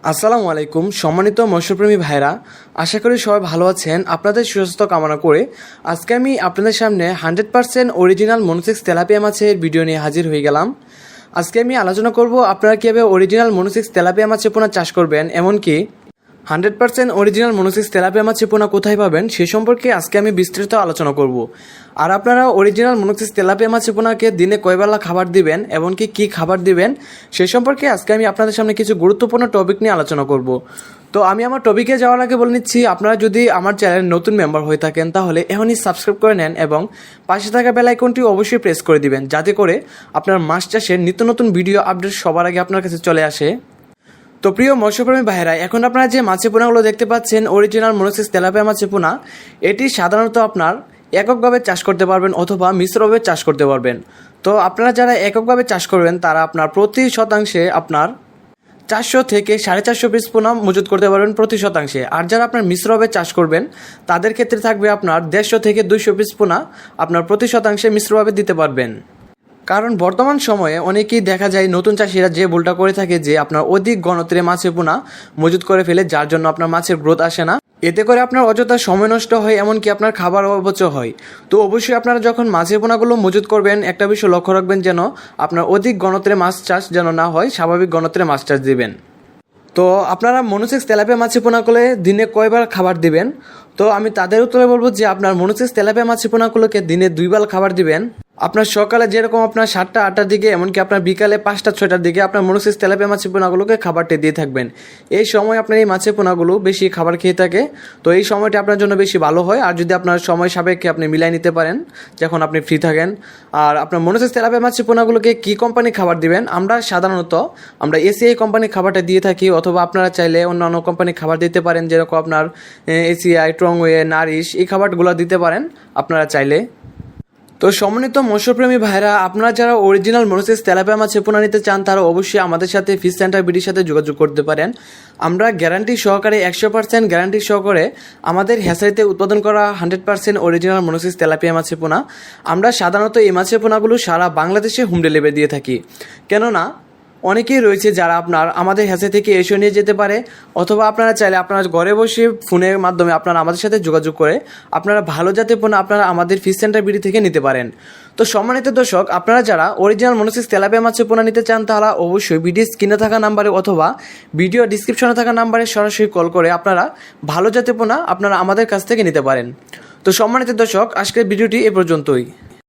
আসসালামু আলাইকুম সম্মানিত মৎস্যপ্রেমী ভাইরা, আশা করি সবাই ভালো আছেন। আপনাদের সুস্বাস্থ্য কামনা করে আজকে আমি আপনাদের সামনে 100% অরিজিনাল মনোসেক্স তেলাপিয়া মাছের ভিডিও নিয়ে হাজির হয়ে গেলাম। আজকে আমি আলোচনা করব আপনারা কীভাবে অরিজিনাল মনোসেক্স তেলাপিয়া মাছের পোনা চাষ করবেন, এমনকি 100% অরিজিনাল মনোসেক্স তেলাপিয়া মাছের পোনা কোথায় পাবেন সে সম্পর্কে আজকে আমি বিস্তারিত আলোচনা করব। আর আপনারা অরিজিনাল মনোসেক্স তেলাপিয়া মাছের পোনাকে দিনে কয়বেলা খাবার দিবেন, এমনকি কী খাবার দিবেন সে সম্পর্কে আজকে আমি আপনাদের সামনে কিছু গুরুত্বপূর্ণ টপিক নিয়ে আলোচনা করব। তো আমি আমার টপিকে যাওয়ার আগে বলে নিচ্ছি, আপনারা যদি আমার চ্যানেলের নতুন মেম্বার হয়ে থাকেন তাহলে এখনই সাবস্ক্রাইব করে নেন এবং পাশে থাকা বেল আইকনটি অবশ্যই প্রেস করে দিবেন, যাতে করে আপনার মাছ চাষের নিত্য নতুন ভিডিও আপডেট সবার আগে আপনার কাছে চলে আসে। তো প্রিয় মৎস্যপ্রেমী ভাইরা, এখন আপনারা যে মাছের পোনাগুলো দেখতে পাচ্ছেন অরিজিনাল মনোসেক্স তেলাপিয়া মাছের পোনা, এটি সাধারণত আপনার এককভাবে চাষ করতে পারবেন অথবা মিশ্রভাবে চাষ করতে পারবেন। তো আপনারা যারা এককভাবে চাষ করবেন তারা আপনার প্রতি শতাংশে আপনার 400 থেকে 450 পিস পোনা মজুত করতে পারবেন প্রতি শতাংশে। আর যারা আপনার মিশ্রভাবে চাষ করবেন তাদের ক্ষেত্রে থাকবে আপনার 150 থেকে 200 পিস পোনা আপনার প্রতি শতাংশে মিশ্রভাবে দিতে পারবেন। কারণ বর্তমান সময়ে অনেকেই দেখা যায় নতুন চাষিরা যে ভুলটা করে থাকে যে আপনার অধিক ঘনত্বে মাছের পোনা মজুত করে ফেলে, যার জন্য আপনার মাছের গ্রোথ আসে না। এতে করে আপনার অযথা সময় নষ্ট হয়, এমনকি আপনার খাবার অপচয় হয়। তো অবশ্যই আপনারা যখন মাছের পোনাগুলো মজুত করবেন একটা বিষয় লক্ষ্য রাখবেন, যেন আপনার অধিক ঘনত্বে মাছ চাষ যেন না হয়, স্বাভাবিক ঘনত্বে মাছ চাষ দিবেন। তো আপনারা মনোসেক্স তেলাপিয়া মাছের পোনাগুলো দিনে কয়বার খাবার দিবেন? তো আমি তাদের উত্তরে বলবো যে আপনার মনোসেক্স তেলাপিয়া মাছের পোনাগুলোকে দিনে 2 বার খাবার দিবেন। আপনার সকালে যেরকম আপনার 7টা 8টার দিকে, এমনকি আপনার বিকালে 5টা 6টার দিকে আপনার মনোসেক্স তেলাপিয়া মাছের পোনাগুলোকে খাবারটি দিয়ে থাকবেন। এই সময় আপনার এই মাছের পোনাগুলো বেশি খাবার খেয়ে থাকে, তো এই সময়টা আপনার জন্য বেশি ভালো হয়। আর যদি আপনার সময় সাপেক্ষে আপনি মিলাই নিতে পারেন যখন আপনি ফ্রি থাকেন। আর আপনার মনোসেক্স তেলাপিয়া মাছের পোনাগুলোকে কী কোম্পানি খাবার দিবেন? আমরা সাধারণত এসিআই কোম্পানির খাবারটা দিয়ে থাকি, অথবা আপনারা চাইলে অন্যান্য কোম্পানির খাবার দিতে পারেন, যেরকম আপনার এসিআই, ট্রংওয়ে, নারিশ, এই খাবারগুলো দিতে পারেন আপনারা চাইলে। তো সম্মানিত মৎস্যপ্রেমী ভাইরা, আপনারা যারা অরিজিনাল মনোসেক্স তেলাপিয়া মাছের পোনা নিতে চান তারা অবশ্যই আমাদের সাথে ফিশ সেন্টার বিডির সাথে যোগাযোগ করতে পারেন। আমরা গ্যারান্টি সহকারে 100% গ্যারান্টি সহকারে আমাদের হ্যাচারিতে উৎপাদন করা 100% অরিজিনাল মনোসেক্স তেলাপিয়া মাছের পোনা, আমরা সাধারণত এই মাছের পোনাগুলো সারা বাংলাদেশে হোম ডেলিভারি দিয়ে থাকি। কেননা অনেকেই রয়েছে যারা আপনার আমাদের হ্যাচারি থেকে এসে নিয়ে যেতে পারে, অথবা আপনারা চাইলে আপনারা ঘরে বসে ফোনের মাধ্যমে আপনারা আমাদের সাথে যোগাযোগ করে আপনারা ভালো জাতের পোনা আপনারা আমাদের ফিশ সেন্টার বিডি থেকে নিতে পারেন। তো সম্মানিত দর্শক, আপনারা যারা অরিজিনাল মনোসেক্স তেলাপিয়া মাছের পোনা নিতে চান তারা অবশ্যই ভিডিও স্ক্রিনে থাকা নাম্বারে অথবা ভিডিও ডিসক্রিপশনে থাকা নাম্বারে সরাসরি কল করে আপনারা ভালো জাতের পোনা আপনারা আমাদের কাছ থেকে নিতে পারেন। তো সম্মানিত দর্শক, আজকের ভিডিওটি এ পর্যন্তই।